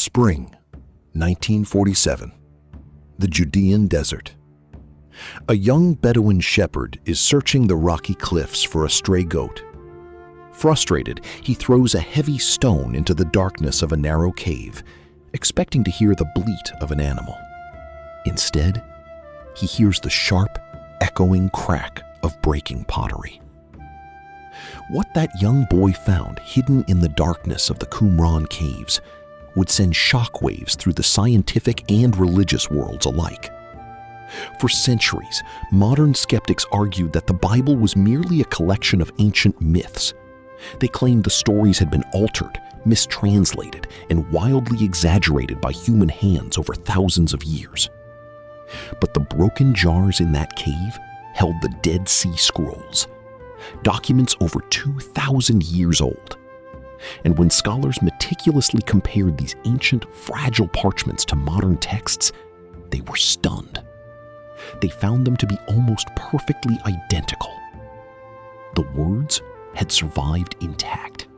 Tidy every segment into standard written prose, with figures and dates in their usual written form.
Spring, 1947. The Judean Desert. A young Bedouin shepherd is searching the rocky cliffs for a stray goat. Frustrated, he throws a heavy stone into the darkness of a narrow cave, expecting to hear the bleat of an animal. Instead, he hears the sharp, echoing crack of breaking pottery. What that young boy found hidden in the darkness of the Qumran caves would send shockwaves through the scientific and religious worlds alike. For centuries, modern skeptics argued that the Bible was merely a collection of ancient myths. They claimed the stories had been altered, mistranslated, and wildly exaggerated by human hands over thousands of years. But the broken jars in that cave held the Dead Sea Scrolls, documents over 2,000 years old. And when scholars meticulously compared these ancient, fragile parchments to modern texts, they were stunned. They found them to be almost perfectly identical. The words had survived intact.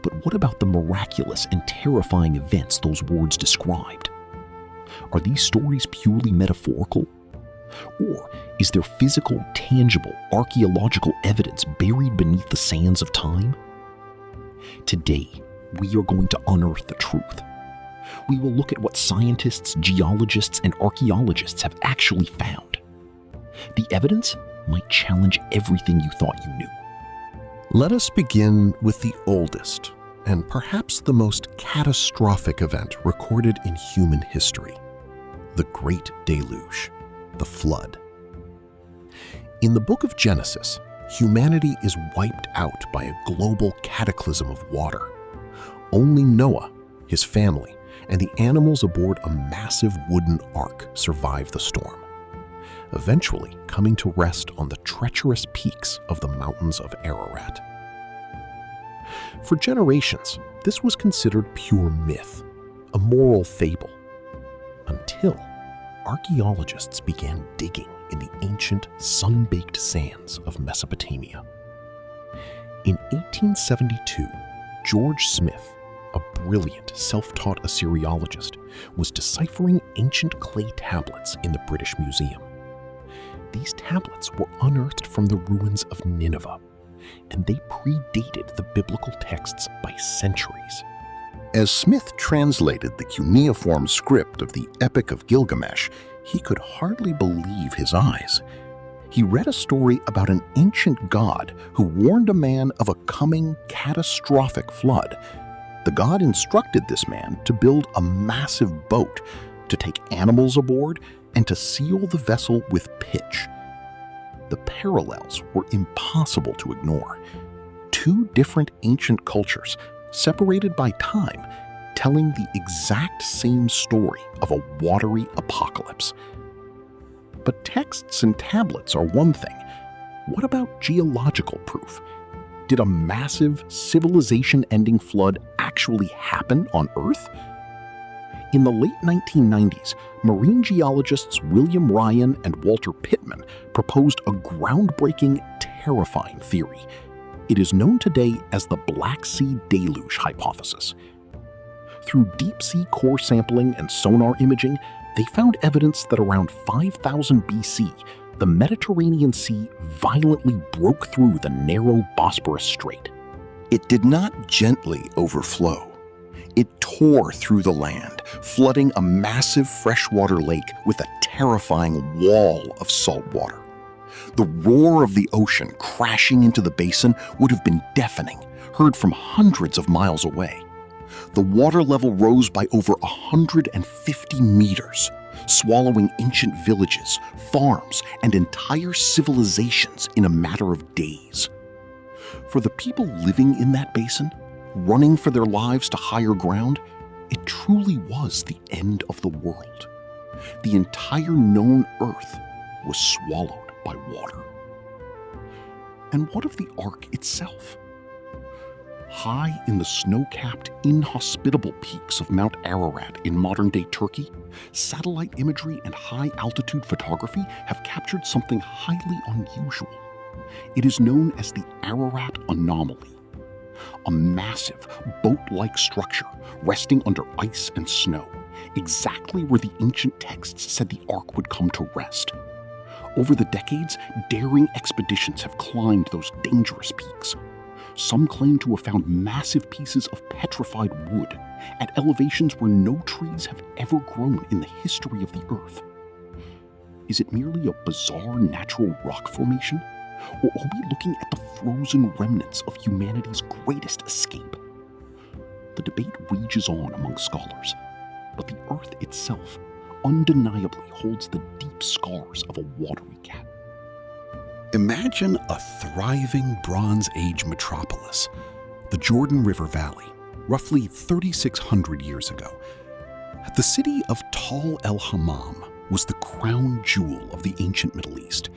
But what about the miraculous and terrifying events those words described? Are these stories purely metaphorical? Or is there physical, tangible, archaeological evidence buried beneath the sands of time? Today, we are going to unearth the truth. We will look at what scientists, geologists, and archaeologists have actually found. The evidence might challenge everything you thought you knew. Let us begin with the oldest and perhaps the most catastrophic event recorded in human history: the Great Deluge, the Flood. In the book of Genesis, humanity is wiped out by a global cataclysm of water. Only Noah, his family, and the animals aboard a massive wooden ark survive the storm, eventually coming to rest on the treacherous peaks of the mountains of Ararat. For generations, this was considered pure myth, a moral fable, until archaeologists began digging in the ancient, sun-baked sands of Mesopotamia. In 1872, George Smith, a brilliant, self-taught Assyriologist, was deciphering ancient clay tablets in the British Museum. These tablets were unearthed from the ruins of Nineveh, and they predated the biblical texts by centuries. As Smith translated the cuneiform script of the Epic of Gilgamesh, he could hardly believe his eyes. He read a story about an ancient god who warned a man of a coming catastrophic flood. The god instructed this man to build a massive boat, to take animals aboard, and to seal the vessel with pitch. The parallels were impossible to ignore. Two different ancient cultures, separated by time, telling the exact same story of a watery apocalypse. But texts and tablets are one thing. What about geological proof? Did a massive, civilization-ending flood actually happen on Earth? In the late 1990s, marine geologists William Ryan and Walter Pittman proposed a groundbreaking, terrifying theory. It is known today as the Black Sea Deluge hypothesis. Through deep-sea core sampling and sonar imaging, they found evidence that around 5000 BC, the Mediterranean Sea violently broke through the narrow Bosporus Strait. It did not gently overflow. It tore through the land, flooding a massive freshwater lake with a terrifying wall of salt water. The roar of the ocean crashing into the basin would have been deafening, heard from hundreds of miles away. The water level rose by over 150 meters, swallowing ancient villages, farms, and entire civilizations in a matter of days. For the people living in that basin, running for their lives to higher ground, it truly was the end of the world. The entire known Earth was swallowed by water. And what of the Ark itself? High in the snow-capped, inhospitable peaks of Mount Ararat in modern-day Turkey, satellite imagery and high-altitude photography have captured something highly unusual. It is known as the Ararat anomaly. a massive, boat-like structure resting under ice and snow, exactly where the ancient texts said the ark would come to rest. Over the decades, daring expeditions have climbed those dangerous peaks. Some claim to have found massive pieces of petrified wood at elevations where no trees have ever grown in the history of the Earth. Is it merely a bizarre natural rock formation? Or are we looking at the frozen remnants of humanity's greatest escape? The debate rages on among scholars, but the Earth itself undeniably holds the deep scars of a watery cat. Imagine a thriving Bronze Age metropolis, the Jordan River Valley, roughly 3,600 years ago. The city of el-Hammam was the crown jewel of the ancient Middle East.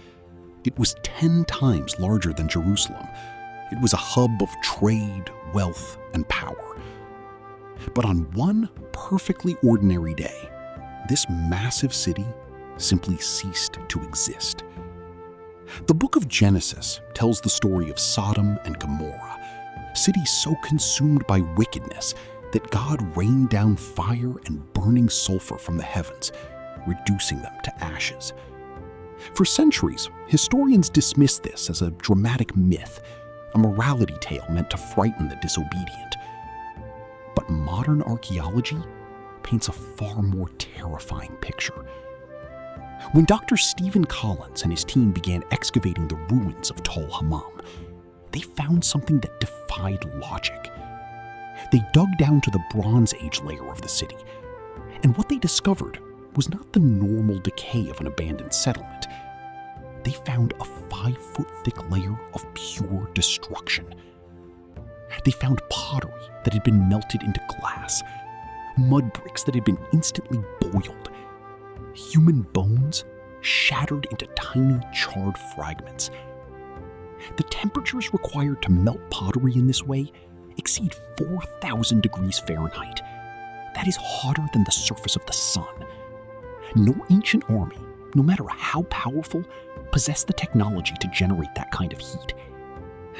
It was 10 times larger than Jerusalem. It was a hub of trade, wealth, and power. But on one perfectly ordinary day, this massive city simply ceased to exist. The book of Genesis tells the story of Sodom and Gomorrah, cities so consumed by wickedness that God rained down fire and burning sulfur from the heavens, reducing them to ashes. For centuries, historians dismissed this as a dramatic myth, a morality tale meant to frighten the disobedient. But modern archaeology paints a far more terrifying picture. When Dr. Stephen Collins and his team began excavating the ruins of el-Hammam, they found something that defied logic. They dug down to the Bronze Age layer of the city, and what they discovered was not the normal decay of an abandoned settlement. They found a 5-foot-thick layer of pure destruction. They found pottery that had been melted into glass, mud bricks that had been instantly boiled, human bones shattered into tiny charred fragments. The temperatures required to melt pottery in this way exceed 4,000 degrees Fahrenheit. That is hotter than the surface of the sun. No ancient army, no matter how powerful, possessed the technology to generate that kind of heat.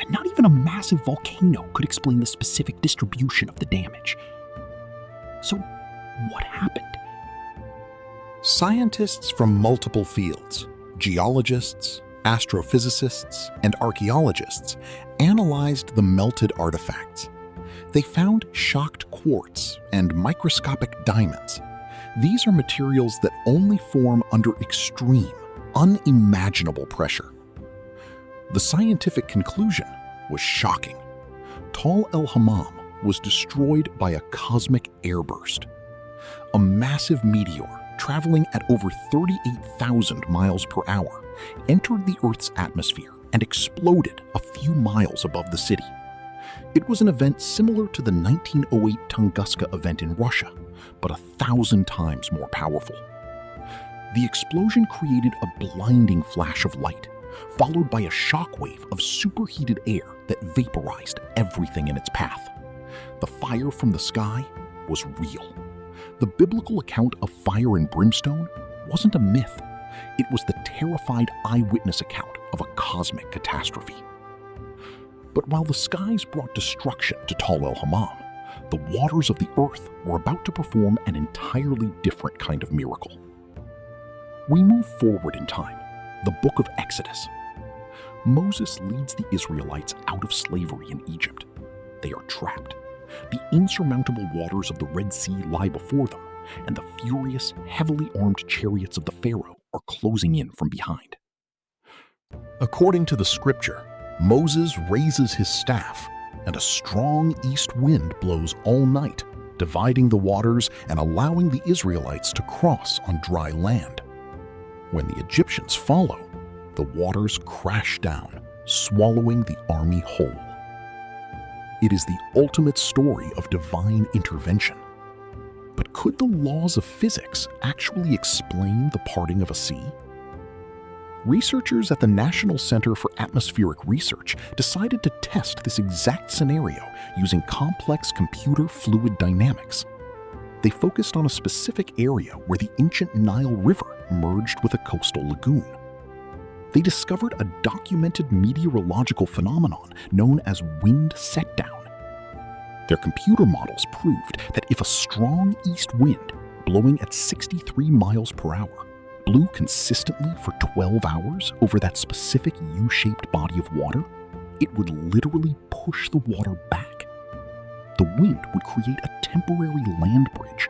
Not even a massive volcano could explain the specific distribution of the damage. So, what happened? Scientists from multiple fields, geologists, astrophysicists, and archaeologists, analyzed the melted artifacts. They found shocked quartz and microscopic diamonds. These are materials that only form under extreme, unimaginable pressure. The scientific conclusion was shocking. el-Hammam was destroyed by a cosmic airburst. A massive meteor traveling at over 38,000 miles per hour entered the Earth's atmosphere and exploded a few miles above the city. It was an event similar to the 1908 Tunguska event in Russia, but 1,000 times more powerful. The explosion created a blinding flash of light, followed by a shockwave of superheated air that vaporized everything in its path. The fire from the sky was real. The biblical account of fire and brimstone wasn't a myth. It was the terrified eyewitness account of a cosmic catastrophe. But while the skies brought destruction to el-Hammam, the waters of the earth were about to perform an entirely different kind of miracle. We move forward in time, the book of Exodus. Moses leads the Israelites out of slavery in Egypt. They are trapped. The insurmountable waters of the Red Sea lie before them, and the furious, heavily armed chariots of the Pharaoh are closing in from behind. According to the scripture, Moses raises his staff, and a strong east wind blows all night, dividing the waters and allowing the Israelites to cross on dry land. When the Egyptians follow, the waters crash down, swallowing the army whole. It is the ultimate story of divine intervention. But could the laws of physics actually explain the parting of a sea? Researchers at the National Center for Atmospheric Research decided to test this exact scenario using complex computer fluid dynamics. They focused on a specific area where the ancient Nile River merged with a coastal lagoon. They discovered a documented meteorological phenomenon known as wind set-down Their computer models proved that if a strong east wind, blowing at 63 miles per hour, blew consistently for 12 hours over that specific U-shaped body of water, it would literally push the water back. The wind would create a temporary land bridge,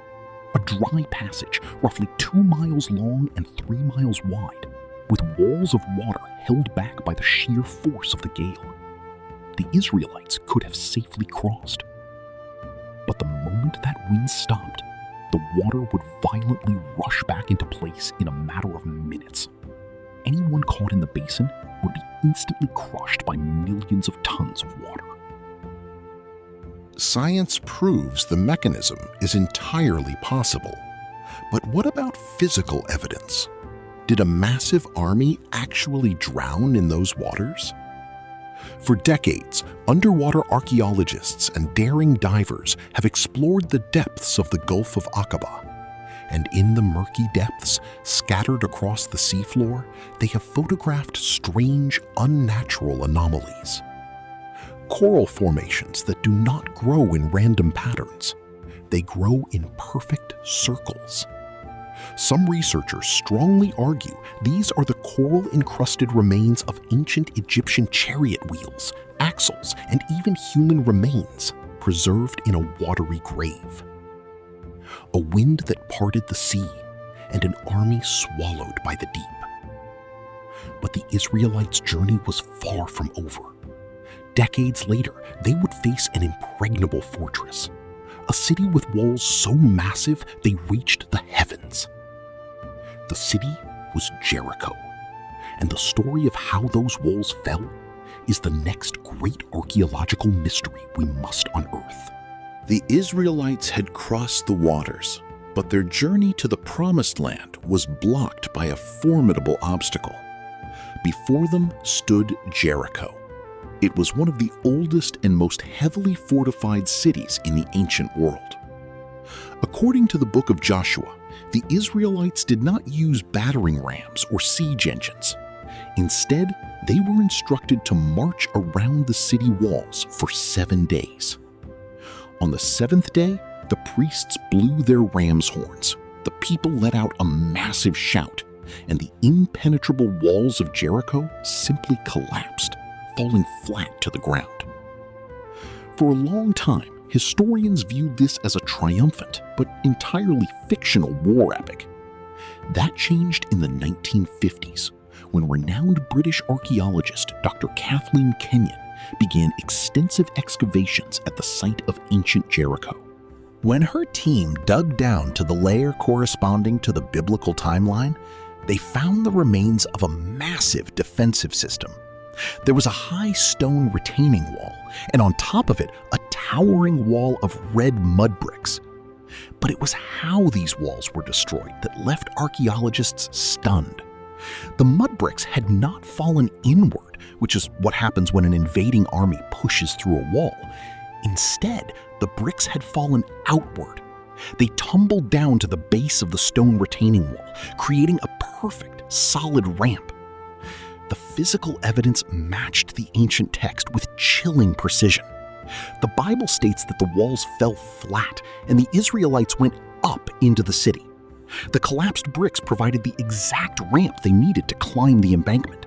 a dry passage roughly 2 miles long and 3 miles wide, with walls of water held back by the sheer force of the gale. The Israelites could have safely crossed. But the moment that wind stopped, the water would violently rush back into place in a matter of minutes. Anyone caught in the basin would be instantly crushed by millions of tons of water. Science proves the mechanism is entirely possible. But what about physical evidence? Did a massive army actually drown in those waters? For decades, underwater archaeologists and daring divers have explored the depths of the Gulf of Aqaba. And in the murky depths, scattered across the seafloor, they have photographed strange, unnatural anomalies. Coral formations that do not grow in random patterns. They grow in perfect circles. Some researchers strongly argue these are the coral-encrusted remains of ancient Egyptian chariot wheels, axles, and even human remains preserved in a watery grave. A wind that parted the sea, and an army swallowed by the deep. But the Israelites' journey was far from over. Decades later, they would face an impregnable fortress, a city with walls so massive they reached the heavens. The city was Jericho, and the story of how those walls fell is the next great archaeological mystery we must unearth. The Israelites had crossed the waters, but their journey to the Promised Land was blocked by a formidable obstacle. Before them stood Jericho. It was one of the oldest and most heavily fortified cities in the ancient world. According to the book of Joshua, the Israelites did not use battering rams or siege engines. Instead, they were instructed to march around the city walls for 7 days. On the 7th day, the priests blew their ram's horns. The people let out a massive shout, and the impenetrable walls of Jericho simply collapsed, falling flat to the ground. For a long time, historians viewed this as a triumphant but entirely fictional war epic. That changed in the 1950s, when renowned British archaeologist Dr. Kathleen Kenyon began extensive excavations at the site of ancient Jericho. When her team dug down to the layer corresponding to the biblical timeline, they found the remains of a massive defensive system. There was a high stone retaining wall, and on top of it, a towering wall of red mud bricks. But it was how these walls were destroyed that left archaeologists stunned. The mud bricks had not fallen inward, which is what happens when an invading army pushes through a wall. Instead, the bricks had fallen outward. They tumbled down to the base of the stone retaining wall, creating a perfect, solid ramp. The physical evidence matched the ancient text with chilling precision. The Bible states that the walls fell flat and the Israelites went up into the city. The collapsed bricks provided the exact ramp they needed to climb the embankment.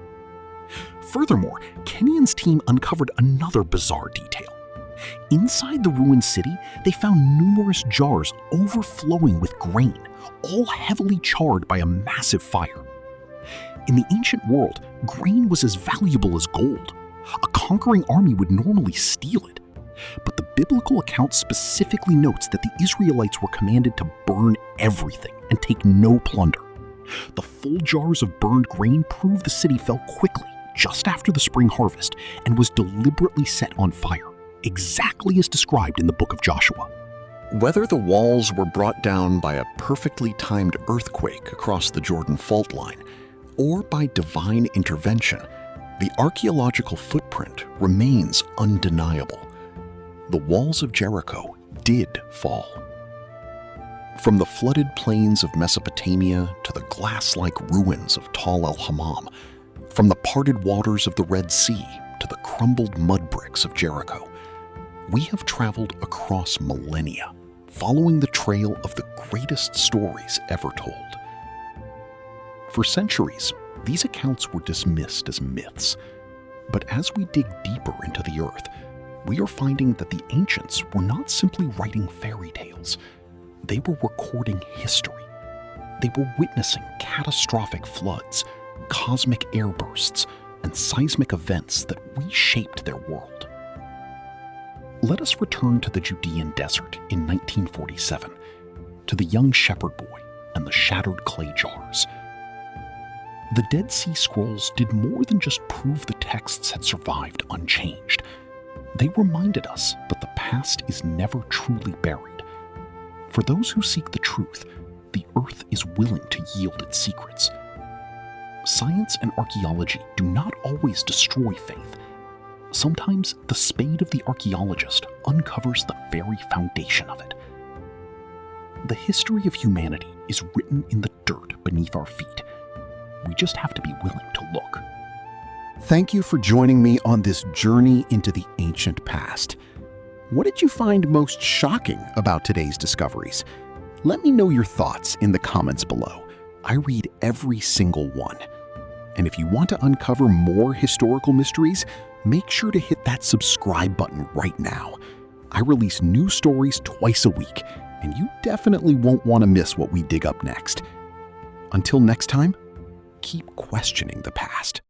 Furthermore, Kenyon's team uncovered another bizarre detail. Inside the ruined city, they found numerous jars overflowing with grain, all heavily charred by a massive fire. In the ancient world, grain was as valuable as gold. A conquering army would normally steal it. But the biblical account specifically notes that the Israelites were commanded to burn everything and take no plunder. The full jars of burned grain prove the city fell quickly, just after the spring harvest, and was deliberately set on fire, exactly as described in the book of Joshua. Whether the walls were brought down by a perfectly timed earthquake across the Jordan fault line, or by divine intervention, the archaeological footprint remains undeniable. The walls of Jericho did fall. From the flooded plains of Mesopotamia to the glass-like ruins of Tall el-Hammam, from the parted waters of the Red Sea to the crumbled mud bricks of Jericho, We have traveled across millennia, following the trail of the greatest stories ever told. For centuries, these accounts were dismissed as myths. But as we dig deeper into the earth, we are finding that the ancients were not simply writing fairy tales. They were recording history. They were witnessing catastrophic floods, cosmic airbursts, and seismic events that reshaped their world. Let us return to the Judean desert in 1947, to the young shepherd boy and the shattered clay jars. The Dead Sea Scrolls did more than just prove the texts had survived unchanged. They reminded us that the past is never truly buried. For those who seek the truth, the earth is willing to yield its secrets. Science and archaeology do not always destroy faith. Sometimes the spade of the archaeologist uncovers the very foundation of it. The history of humanity is written in the dirt beneath our feet. We just have to be willing to look. Thank you for joining me on this journey into the ancient past. What did you find most shocking about today's discoveries? Let me know your thoughts in the comments below. I read every single one. And if you want to uncover more historical mysteries, make sure to hit that subscribe button right now. I release new stories twice a week, and you definitely won't want to miss what we dig up next. Until next time, keep questioning the past.